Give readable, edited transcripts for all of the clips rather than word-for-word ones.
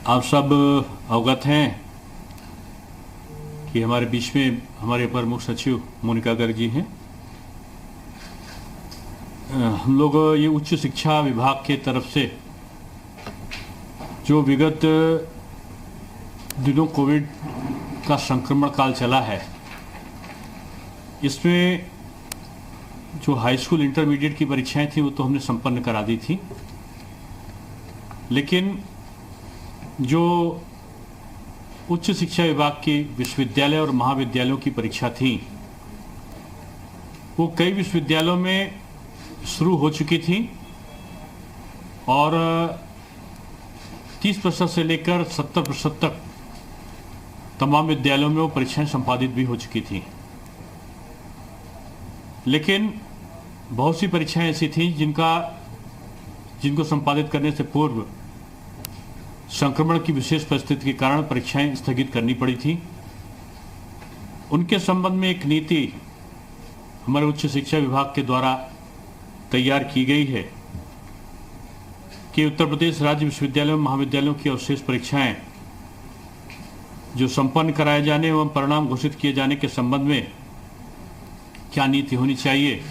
आप सब अवगत हैं कि हमारे बीच में हमारे प्रमुख सचिव मोनिका गर्ग जी हैं। हम लोग ये उच्च शिक्षा विभाग के तरफ से जो विगत दिनों कोविड का संक्रमण काल चला है, इसमें जो हाई स्कूल इंटरमीडिएट की परीक्षाएं थी वो तो हमने संपन्न करा दी थी, लेकिन जो उच्च शिक्षा विभाग की विश्वविद्यालय और महाविद्यालयों की परीक्षा थी वो कई विश्वविद्यालयों में शुरू हो चुकी थी और 30% से लेकर 70% तक तमाम विद्यालयों में वो परीक्षाएं संपादित भी हो चुकी थी। लेकिन बहुत सी परीक्षाएं ऐसी थीं जिनको संपादित करने से पूर्व संक्रमण की विशेष परिस्थिति के कारण परीक्षाएं स्थगित करनी पड़ी थी। उनके संबंध में एक नीति हमारे उच्च शिक्षा विभाग के द्वारा तैयार की गई है कि उत्तर प्रदेश राज्य विश्वविद्यालयों और महाविद्यालयों की अवशेष परीक्षाएं जो संपन्न कराए जाने एवं परिणाम घोषित किए जाने के संबंध में क्या नीति होनी चाहिए,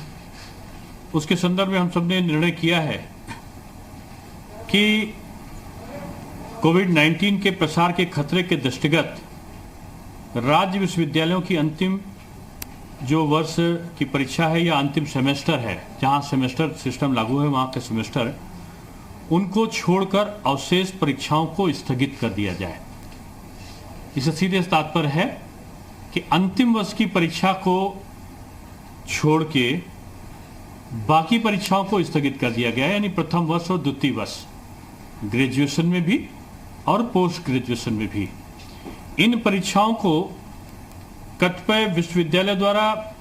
उसके संदर्भ में हम सबने निर्णय किया है कि कोविड-19 के प्रसार के खतरे के दृष्टिगत राज्य विश्वविद्यालयों की अंतिम जो वर्ष की परीक्षा है या अंतिम सेमेस्टर है, जहां सेमेस्टर सिस्टम लागू है वहां के सेमेस्टर, उनको छोड़कर अवशेष परीक्षाओं को स्थगित कर दिया जाए। इससे सीधे तात्पर्य है कि अंतिम वर्ष की परीक्षा को छोड़ के बाकी परीक्षाओं को स्थगित कर दिया गया है, यानी प्रथम वर्ष और द्वितीय वर्ष, ग्रेजुएशन में भी और पोस्ट ग्रेजुएशन में भी। इन परीक्षाओं को कतिपय विश्वविद्यालय द्वारा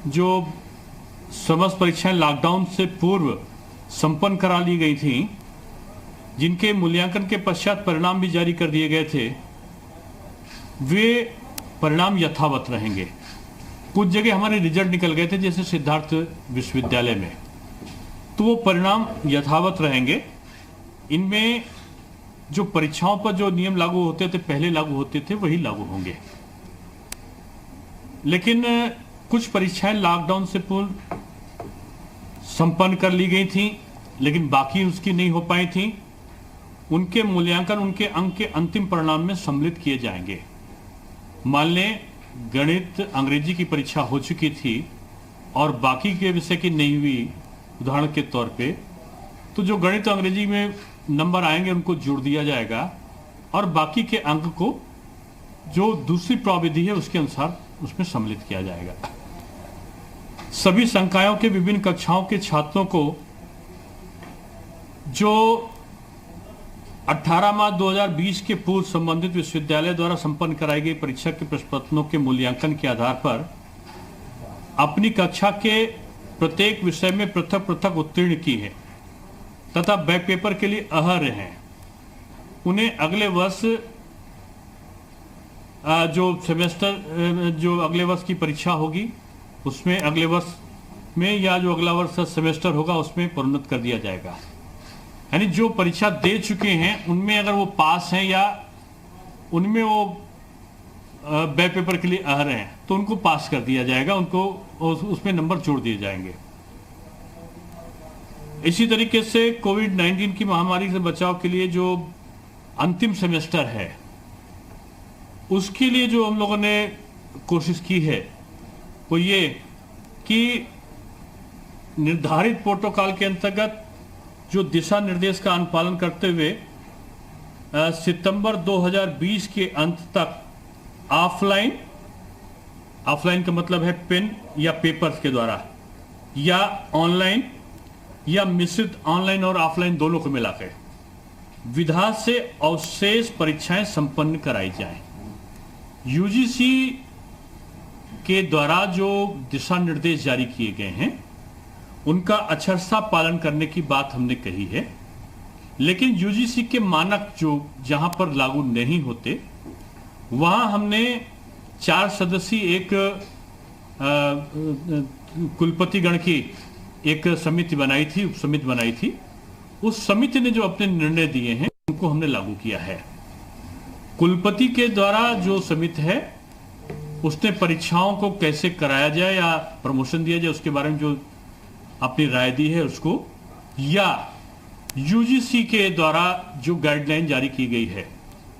जो समस्त परीक्षाएं लॉकडाउन से पूर्व संपन्न करा ली गई थीं, जिनके मूल्यांकन के पश्चात परिणाम भी जारी कर दिए गए थे, वे परिणाम यथावत रहेंगे। कुछ जगह हमारे रिजल्ट निकल गए थे, जैसे सिद्धार्थ विश्वविद्यालय में, तो वो परिणाम यथावत रहेंगे। इनमें जो परीक्षाओं पर जो नियम लागू होते थे, पहले लागू होते थे, वही लागू होंगे। लेकिन कुछ परीक्षाएं लॉकडाउन से पूर्व संपन्न कर ली गई थीं, लेकिन बाकी उसकी नहीं हो पाई थीं। उनके मूल्यांकन उनके अंक के अंतिम परिणाम में सम्मिलित किए जाएंगे। मान लें गणित अंग्रेजी की परीक्षा हो चुकी थी और बाकी के विषय की नहीं हुई, उदाहरण के तौर पे, तो जो गणित अंग्रेजी में नंबर आएंगे उनको जोड़ दिया जाएगा और बाकी के अंक को जो दूसरी प्रविधि है उसके अनुसार उसमें सम्मिलित किया जाएगा। सभी संकायों के विभिन्न कक्षाओं के छात्रों को जो 18 मार्च 2020 के पूर्व संबंधित विश्वविद्यालय द्वारा संपन्न कराई गई परीक्षा के प्रश्न पत्रों के मूल्यांकन के आधार पर अपनी कक्षा के प्रत्येक विषय में पृथक पृथक उत्तीर्ण की है तथा बैक पेपर के लिए अहर्य हैं, उन्हें अगले वर्ष जो सेमेस्टर जो अगले वर्ष की परीक्षा होगी उसमें अगले वर्ष में या जो अगला वर्ष सेमेस्टर होगा उसमें प्रोन्नत कर दिया जाएगा। यानी जो परीक्षा दे चुके हैं उनमें अगर वो पास हैं या उनमें वो बैक पेपर के लिए अहर्य हैं तो उनको पास कर दिया जाएगा, उनको उसमें नंबर जोड़ दिए जाएंगे। इसी तरीके से कोविड-19 की महामारी से बचाव के लिए जो अंतिम सेमेस्टर है उसके लिए जो हम लोगों ने कोशिश की है वो ये कि निर्धारित प्रोटोकॉल के अंतर्गत जो दिशा निर्देश का अनुपालन करते हुए सितंबर 2020 के अंत तक ऑफलाइन का मतलब है पेन या पेपर्स के द्वारा या ऑनलाइन या मिश्रित ऑनलाइन और ऑफलाइन दोनों को मिलाकर विधा से अवशेष परीक्षाएं संपन्न कराई जाएं। यूजीसी के द्वारा जो दिशा निर्देश जारी किए गए हैं उनका अक्षरशः पालन करने की बात हमने कही है, लेकिन यूजीसी के मानक जो जहां पर लागू नहीं होते वहां हमने 4 सदस्यीय एक कुलपतिगण की एक समिति बनाई थी, उप समिति बनाई थी। उस समिति ने जो अपने निर्णय दिए हैं उनको हमने लागू किया है। कुलपति के द्वारा जो समिति है उसने परीक्षाओं को कैसे कराया जाए या प्रमोशन दिया जाए उसके बारे में जो अपनी राय दी है उसको, या यूजीसी के द्वारा जो गाइडलाइन जारी की गई है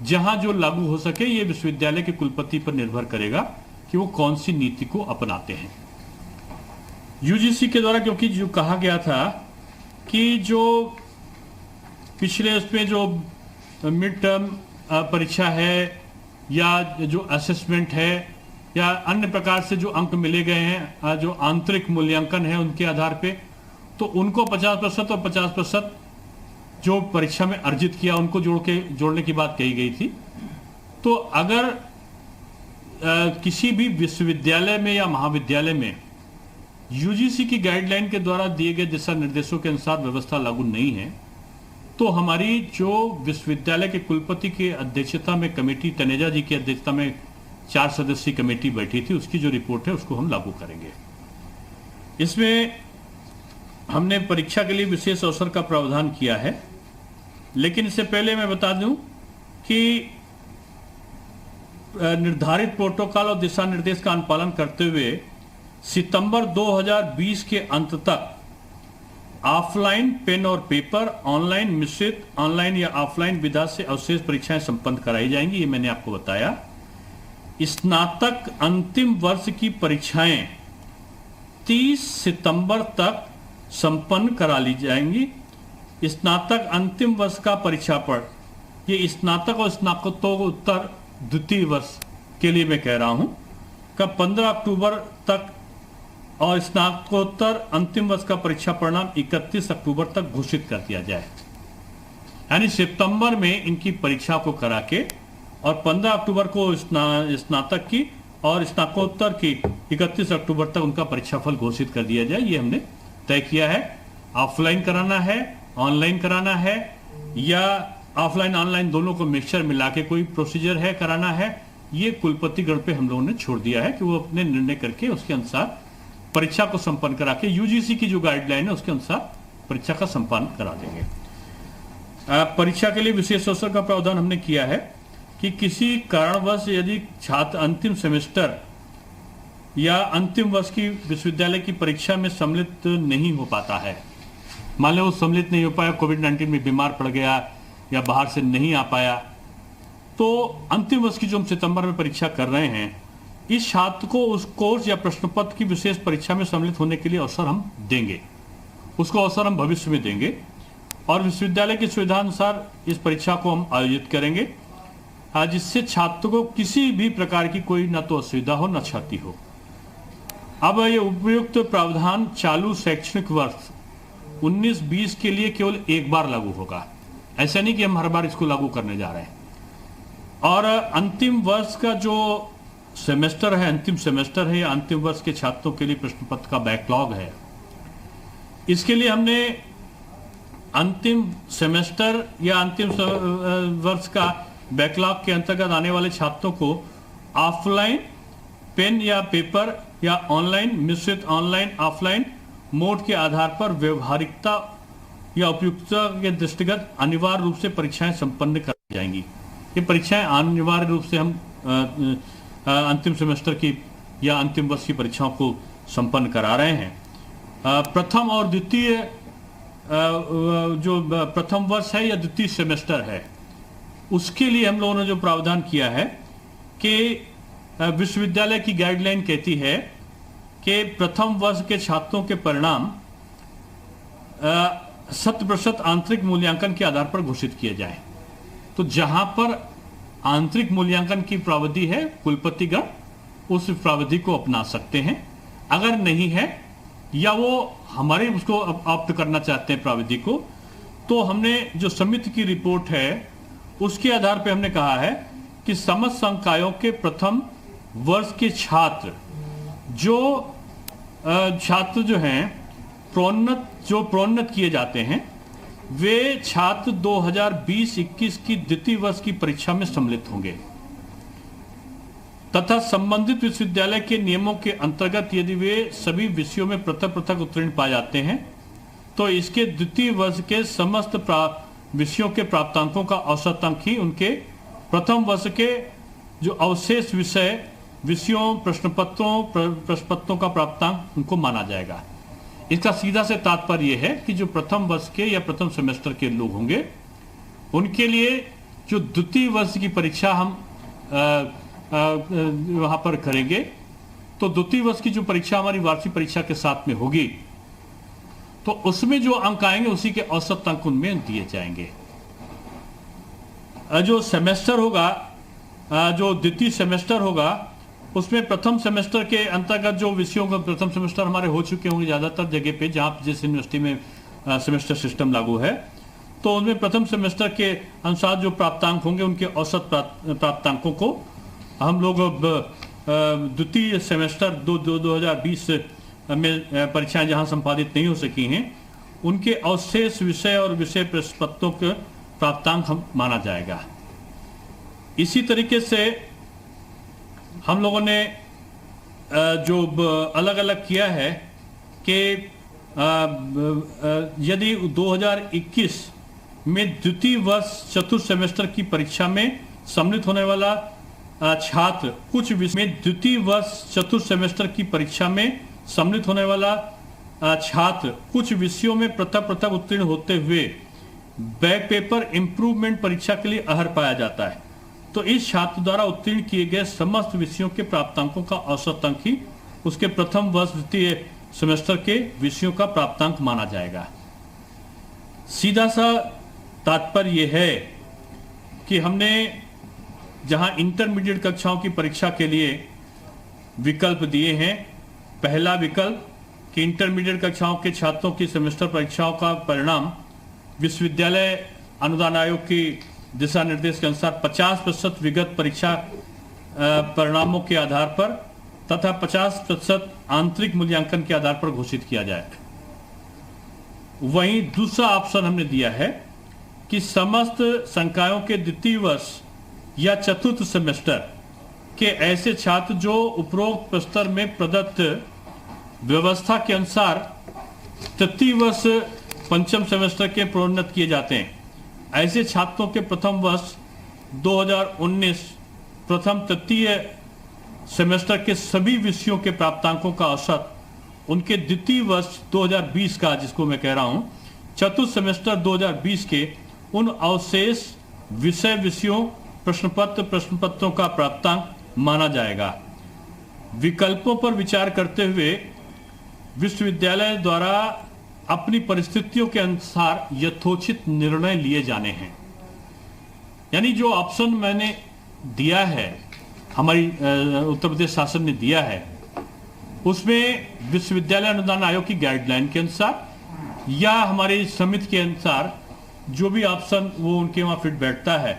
जहां जो लागू हो सके, ये विश्वविद्यालय के कुलपति पर निर्भर करेगा कि वो कौन सी नीति को अपनाते हैं। यूजीसी के द्वारा, क्योंकि जो कहा गया था कि जो पिछले उसमें जो मिड टर्म परीक्षा है या जो असेसमेंट है या अन्य प्रकार से जो अंक मिले गए हैं, जो आंतरिक मूल्यांकन है उनके आधार पे, तो उनको 50% और 50% जो परीक्षा में अर्जित किया उनको जोड़ने की बात कही गई थी। तो अगर किसी भी विश्वविद्यालय में या महाविद्यालय में यूजीसी की गाइडलाइन के द्वारा दिए गए दिशा निर्देशों के अनुसार व्यवस्था लागू नहीं है, तो हमारी जो विश्वविद्यालय के कुलपति की अध्यक्षता में कमेटी, तनेजा जी की अध्यक्षता में 4 सदस्यीय कमेटी बैठी थी, उसकी जो रिपोर्ट है उसको हम लागू करेंगे। इसमें हमने परीक्षा के लिए विशेष अवसर का प्रावधान किया है, लेकिन इससे पहले मैं बता दूं कि निर्धारित प्रोटोकॉल और दिशा निर्देश का अनुपालन करते हुए सितंबर 2020 के अंत तक ऑफलाइन पेन और पेपर, ऑनलाइन मिश्रित, ऑनलाइन या ऑफलाइन विधा से अवशेष परीक्षाएं संपन्न कराई जाएंगी, ये मैंने आपको बताया। स्नातक अंतिम वर्ष की परीक्षाएं 30 सितंबर तक संपन्न करा ली जाएंगी। स्नातक अंतिम वर्ष का परीक्षाफल, ये स्नातक और स्नातकोत्तर द्वितीय वर्ष के लिए मैं कह रहा हूं, का 15 अक्टूबर तक और स्नातकोत्तर अंतिम वर्ष का परीक्षा परिणाम 31 अक्टूबर तक घोषित कर दिया जाए। यानी सितंबर में इनकी परीक्षा को करा के और 15 अक्टूबर को स्नातक की और स्नातकोत्तर की 31 अक्टूबर तक उनका परीक्षाफल घोषित कर दिया जाए। ये हमने तय किया है। ऑफलाइन कराना है, ऑनलाइन कराना है या ऑफलाइन ऑनलाइन दोनों को मिक्सचर मिला के कोई प्रोसीजर है कराना है, ये कुलपतिगण पे हम लोगों ने छोड़ दिया है कि वो अपने निर्णय करके उसके अनुसार परीक्षा को संपन्न करा के यूजीसी की जो गाइडलाइन है उसके अनुसार परीक्षा का संपन्न करा देंगे। परीक्षा के लिए विशेष अवसर का प्रावधान हमने किया है कि किसी कारणवश यदि छात्र अंतिम सेमेस्टर या अंतिम वर्ष की विश्वविद्यालय की परीक्षा में सम्मिलित नहीं हो पाता है, मान लो वो सम्मिलित नहीं हो पाया, कोविड-19 में बीमार पड़ गया या बाहर से नहीं आ पाया, तो अंतिम वर्ष की जो हम सितंबर में परीक्षा कर रहे हैं, इस छात्र को उस कोर्स या प्रश्न पत्र की विशेष परीक्षा में सम्मिलित होने के लिए अवसर हम देंगे। उसको अवसर हम भविष्य में देंगे और विश्वविद्यालय की सुविधानुसार इस परीक्षा को हम आयोजित करेंगे, जिससे छात्र को किसी भी प्रकार की कोई न तो असुविधा हो न क्षति हो। अब ये उपयुक्त प्रावधान चालू शैक्षणिक वर्ष 19-20 के लिए केवल एक बार लागू होगा, ऐसा नहीं कि हम हर बार इसको लागू करने जा रहे हैं। और अंतिम वर्ष का जो सेमेस्टर है, अंतिम सेमेस्टर है या अंतिम वर्ष के छात्रों के लिए प्रश्न पत्र का बैकलॉग है, इसके लिए हमने अंतिम सेमेस्टर या अंतिम वर्ष का बैकलॉग के अंतर्गत आने वाले छात्रों को ऑफलाइन पेन या पेपर या ऑनलाइन मिश्रित, ऑनलाइन ऑफलाइन मोड के आधार पर व्यवहारिकता या उपयुक्तता के दृष्टिगत अनिवार्य रूप से परीक्षाएं संपन्न कराई जाएंगी। ये परीक्षाएं अनिवार्य रूप से हम अंतिम सेमेस्टर की या अंतिम वर्ष की परीक्षाओं को संपन्न करा रहे हैं। प्रथम और द्वितीय जो प्रथम वर्ष है या द्वितीय सेमेस्टर है, उसके लिए हम लोगों ने जो प्रावधान किया है कि विश्वविद्यालय की गाइडलाइन कहती है कि प्रथम वर्ष के छात्रों के परिणाम 100% आंतरिक मूल्यांकन के आधार पर घोषित किए जाएं। तो जहां पर आंतरिक मूल्यांकन की प्रावधि है, कुलपतिगण उस प्रावधि को अपना सकते हैं। अगर नहीं है या वो हमारे उसको ऑप्ट करना चाहते हैं प्रावधि को, तो हमने जो समिति की रिपोर्ट है उसके आधार पर हमने कहा है कि समस्त संकायों के प्रथम वर्ष के छात्र जो हैं प्रोन्नत किए जाते हैं, वे छात्र 2020-21 की द्वितीय वर्ष की परीक्षा में सम्मिलित होंगे तथा संबंधित विश्वविद्यालय के नियमों के अंतर्गत यदि वे सभी विषयों में पृथक पृथक उत्तीर्ण पाए जाते हैं, तो इसके द्वितीय वर्ष के समस्त विषयों के प्राप्तांकों का औसत अंक ही उनके प्रथम वर्ष के जो अवशेष विषयों प्रश्नपत्रों का प्राप्तांक उनको माना जाएगा। इसका सीधा से तात्पर्य यह है कि जो प्रथम वर्ष के या प्रथम सेमेस्टर के लोग होंगे उनके लिए जो द्वितीय वर्ष की परीक्षा हम वहां पर करेंगे, तो द्वितीय वर्ष की जो परीक्षा हमारी वार्षिक परीक्षा के साथ में होगी, तो उसमें जो अंक आएंगे उसी के औसत अंक उनमें दिए जाएंगे। जो सेमेस्टर होगा, जो द्वितीय सेमेस्टर होगा, उसमें प्रथम सेमेस्टर के अंतर्गत जो विषयों का प्रथम सेमेस्टर हमारे हो चुके होंगे ज़्यादातर जगह पे जहाँ जिस यूनिवर्सिटी में सेमेस्टर सिस्टम लागू है, तो उनमें प्रथम सेमेस्टर के अनुसार जो प्राप्तांक होंगे उनके औसत प्राप्तांकों को हम लोग द्वितीय सेमेस्टर 2020 में परीक्षाएं जहां संपादित नहीं हो सकी हैं उनके अवशेष विषय और विषय प्रश्नपत्रों के प्राप्तांक हम माना जाएगा। इसी तरीके से हम लोगों ने जो अलग अलग किया है कि यदि 2021 में द्वितीय वर्ष चतुर्थ सेमेस्टर की परीक्षा में सम्मिलित होने वाला छात्र कुछ विषय में द्वितीय वर्ष चतुर्थ सेमेस्टर की परीक्षा में सम्मिलित होने वाला छात्र कुछ विषयों में प्रथम उत्तीर्ण होते हुए बैक पेपर इंप्रूवमेंट परीक्षा के लिए अर्ह पाया जाता है, तो इस छात्र द्वारा उत्तीर्ण किए गए समस्त विषयों के प्राप्तांकों का औसत अंक ही उसके प्रथम वर्ष द्वितीय सेमेस्टर के विषयों का प्राप्तांक माना जाएगा। सीधा सा तात्पर्य यह है कि हमने जहां इंटरमीडिएट कक्षाओं की परीक्षा के लिए विकल्प दिए हैं, पहला विकल्प कि इंटरमीडिएट कक्षाओं के छात्रों की सेमेस्टर परीक्षाओं का परिणाम विश्वविद्यालय अनुदान आयोग की दिशा निर्देश के अनुसार 50% विगत परीक्षा परिणामों के आधार पर तथा 50% आंतरिक मूल्यांकन के आधार पर घोषित किया जाए। वहीं दूसरा ऑप्शन हमने दिया है कि समस्त संकायों के द्वितीय वर्ष या चतुर्थ सेमेस्टर के ऐसे छात्र जो उपरोक्त प्रस्तर में प्रदत्त व्यवस्था के अनुसार तृतीय वर्ष पंचम सेमेस्टर के प्रोन्नत किए जाते हैं, ऐसे छात्रों के प्रथम वर्ष 2019 प्रथम तृतीय सेमेस्टर के सभी विषयों के प्राप्तांकों का औसत उनके द्वितीय वर्ष 2020 का, जिसको मैं कह रहा हूं चतुर्थ सेमेस्टर 2020 के उन अवशेष विषयों प्रश्नपत्रों का प्राप्तांक माना जाएगा। विकल्पों पर विचार करते हुए विश्वविद्यालय द्वारा अपनी परिस्थितियों के अनुसार यथोचित निर्णय लिए जाने हैं। यानी जो ऑप्शन मैंने दिया है, हमारी उत्तर प्रदेश शासन ने दिया है, उसमें विश्वविद्यालय अनुदान आयोग की गाइडलाइन के अनुसार या हमारी समिति के अनुसार जो भी ऑप्शन वो उनके वहां फिट बैठता है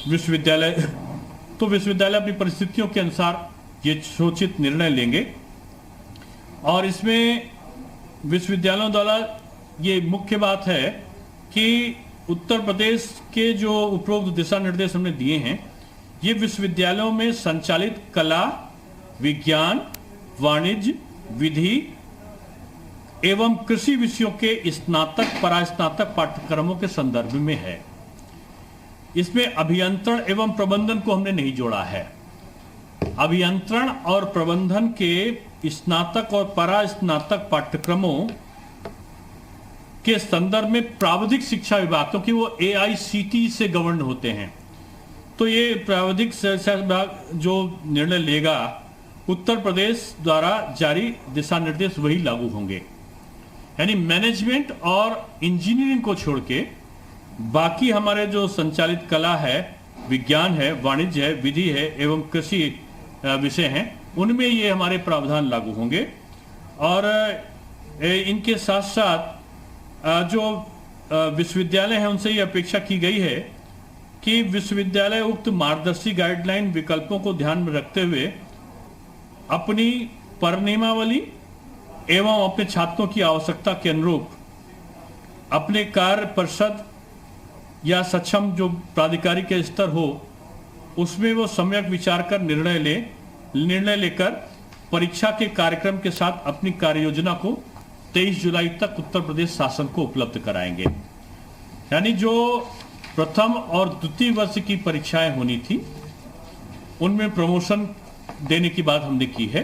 विश्वविद्यालय, तो विश्वविद्यालय अपनी परिस्थितियों के अनुसार ये सोचित निर्णय लेंगे। और इसमें विश्वविद्यालयों द्वारा ये मुख्य बात है कि उत्तर प्रदेश के जो उपरोक्त दिशा निर्देश हमने दिए हैं, ये विश्वविद्यालयों में संचालित कला, विज्ञान, वाणिज्य, विधि एवं कृषि विषयों के स्नातक परास्नातक पाठ्यक्रमों के संदर्भ में है। इसमें अभियंत्रण एवं प्रबंधन को हमने नहीं जोड़ा है। अभियंत्रण और प्रबंधन के स्नातक और परास्नातक पाठ्यक्रमों के संदर्भ में प्राविधिक शिक्षा विभाग, क्योंकि वो AICTE से गवर्न होते हैं, तो ये प्राविधिक शिक्षा विभाग जो निर्णय लेगा, उत्तर प्रदेश द्वारा जारी दिशा निर्देश वही लागू होंगे। यानी मैनेजमेंट और इंजीनियरिंग को छोड़ के बाकी हमारे जो संचालित कला है, विज्ञान है, वाणिज्य है, विधि है एवं कृषि विषय हैं, उनमें ये हमारे प्रावधान लागू होंगे। और इनके साथ साथ जो विश्वविद्यालय हैं उनसे ये अपेक्षा की गई है कि विश्वविद्यालय उक्त मार्गदर्शी गाइडलाइन विकल्पों को ध्यान में रखते हुए अपनी परिनियमावली एवं अपने छात्रों की आवश्यकता के अनुरूप अपने कार्य परिषद या सक्षम जो प्राधिकारी के स्तर हो उसमें वो सम्यक विचार कर निर्णय लेकर परीक्षा के कार्यक्रम के साथ अपनी कार्य योजना को 23 जुलाई तक उत्तर प्रदेश शासन को उपलब्ध कराएंगे। यानी जो प्रथम और द्वितीय वर्ष की परीक्षाएं होनी थी, उनमें प्रमोशन देने की बात हमने की है।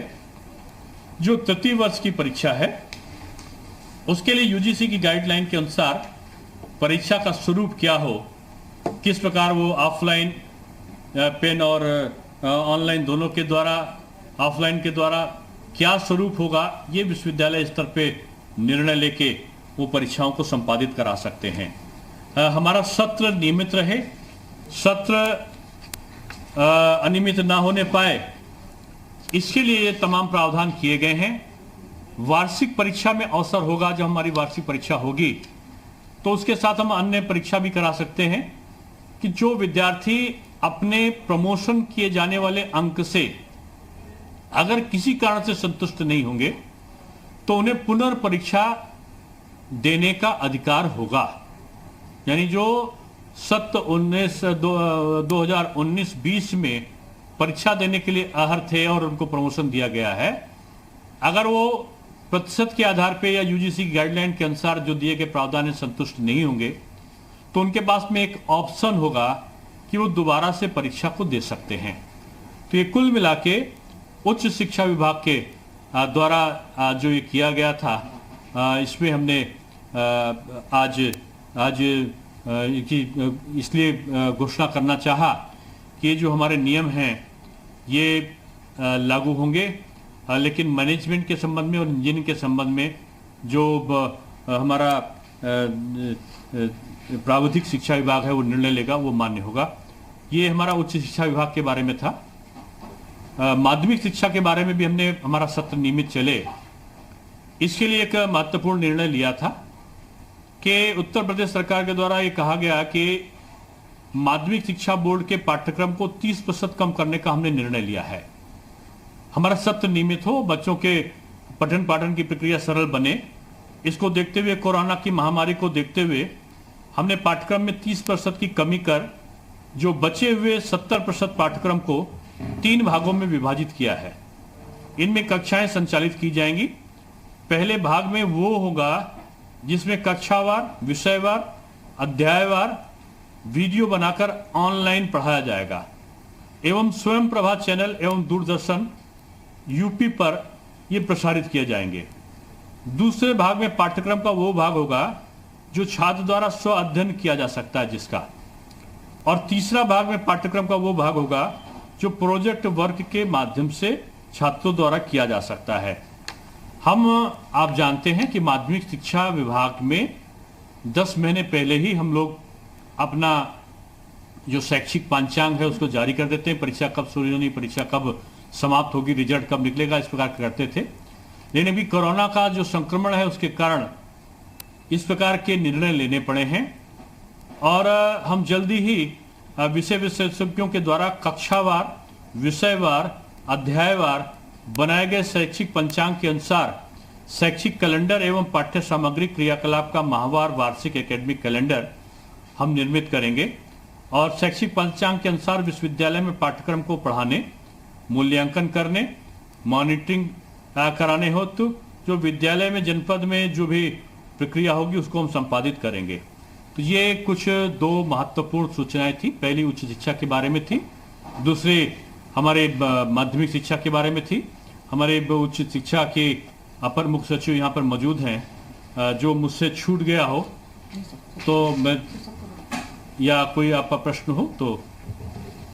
जो तृतीय वर्ष की परीक्षा है उसके लिए यूजीसी की गाइडलाइन के अनुसार परीक्षा का स्वरूप क्या हो, किस प्रकार वो ऑफलाइन पेन और ऑनलाइन दोनों के द्वारा, ऑफलाइन के द्वारा क्या स्वरूप होगा, ये विश्वविद्यालय स्तर पे निर्णय लेके वो परीक्षाओं को संपादित करा सकते हैं। हमारा सत्र नियमित रहे, सत्र अनियमित ना होने पाए, इसके लिए ये तमाम प्रावधान किए गए हैं। वार्षिक परीक्षा में अवसर होगा, जब हमारी वार्षिक परीक्षा होगी तो उसके साथ हम अन्य परीक्षा भी करा सकते हैं कि जो विद्यार्थी अपने प्रमोशन किए जाने वाले अंक से अगर किसी कारण से संतुष्ट नहीं होंगे तो उन्हें पुनर्परीक्षा देने का अधिकार होगा। यानी जो सत्र 2019-20 में परीक्षा देने के लिए अहर थे और उनको प्रमोशन दिया गया है, अगर वो प्रतिशत के आधार पे या यूजीसी की गाइडलाइन के अनुसार जो दिए गए प्रावधान संतुष्ट नहीं होंगे तो उनके पास में एक ऑप्शन होगा कि वो दोबारा से परीक्षा को दे सकते हैं। तो ये कुल मिला के उच्च शिक्षा विभाग के द्वारा जो ये किया गया था, इसमें हमने आज इसलिए घोषणा करना चाहा कि जो हमारे नियम हैं ये लागू होंगे, लेकिन मैनेजमेंट के संबंध में और इंजीनियरिंग के संबंध में जो हमारा प्राविधिक शिक्षा विभाग है वो निर्णय लेगा, वो मान्य होगा। ये हमारा उच्च शिक्षा विभाग के बारे में था। माध्यमिक शिक्षा के बारे में भी हमने हमारा सत्र नियमित चले, इसके लिए एक महत्वपूर्ण निर्णय लिया था कि उत्तर प्रदेश सरकार के द्वारा ये कहा गया कि माध्यमिक शिक्षा बोर्ड के पाठ्यक्रम को 30% कम करने का हमने निर्णय लिया है। हमारा सत्र नियमित हो, बच्चों के पठन पाठन की प्रक्रिया सरल बने, इसको देखते हुए, कोरोना की महामारी को देखते हुए हमने पाठ्यक्रम में 30% की कमी कर जो बचे हुए 70% पाठ्यक्रम को 3 भागों में विभाजित किया है। इनमें कक्षाएं संचालित की जाएंगी। पहले भाग में वो होगा जिसमें कक्षावार, विषयवार, अध्यायवार वीडियो बनाकर ऑनलाइन पढ़ाया जाएगा एवं स्वयं प्रभा चैनल एवं दूरदर्शन यूपी पर ये प्रसारित किए जाएंगे। दूसरे भाग में पाठ्यक्रम का वो भाग होगा जो छात्र द्वारा स्व अध्ययन किया जा सकता है जिसका, और तीसरा भाग में पाठ्यक्रम का वो भाग होगा जो प्रोजेक्ट वर्क के माध्यम से छात्रों द्वारा किया जा सकता है। आप जानते हैं कि माध्यमिक शिक्षा विभाग में 10 महीने पहले ही हम लोग अपना जो शैक्षिक पांचांग है उसको जारी कर देते हैं। परीक्षा कब शुरू होनी, परीक्षा कब समाप्त होगी, रिजल्ट कब निकलेगा, इस प्रकार करते थे। लेकिन अभी कोरोना का जो संक्रमण है उसके कारण इस प्रकार के निर्णय लेने पड़े हैं और हम जल्दी ही विषय विशेषज्ञों के द्वारा कक्षावार, विषयवार, अध्यायवार बनाए गए शैक्षिक पंचांग के अनुसार शैक्षिक कैलेंडर एवं पाठ्य सामग्री क्रियाकलाप का माहवार वार्षिक एकेडमिक कैलेंडर हम निर्मित करेंगे और शैक्षिक पंचांग के अनुसार विश्वविद्यालय में पाठ्यक्रम को पढ़ाने, मूल्यांकन करने, मॉनिटरिंग कराने हो तो जो विद्यालय में, जनपद में जो भी प्रक्रिया होगी उसको हम संपादित करेंगे। तो ये कुछ 2 महत्वपूर्ण सूचनाएं थी। पहली उच्च शिक्षा के बारे में थी, दूसरी हमारे माध्यमिक शिक्षा के बारे में थी। हमारे उच्च शिक्षा के अपर मुख्य सचिव यहाँ पर मौजूद हैं, जो मुझसे छूट गया हो तो मैं या कोई आपका प्रश्न हो तो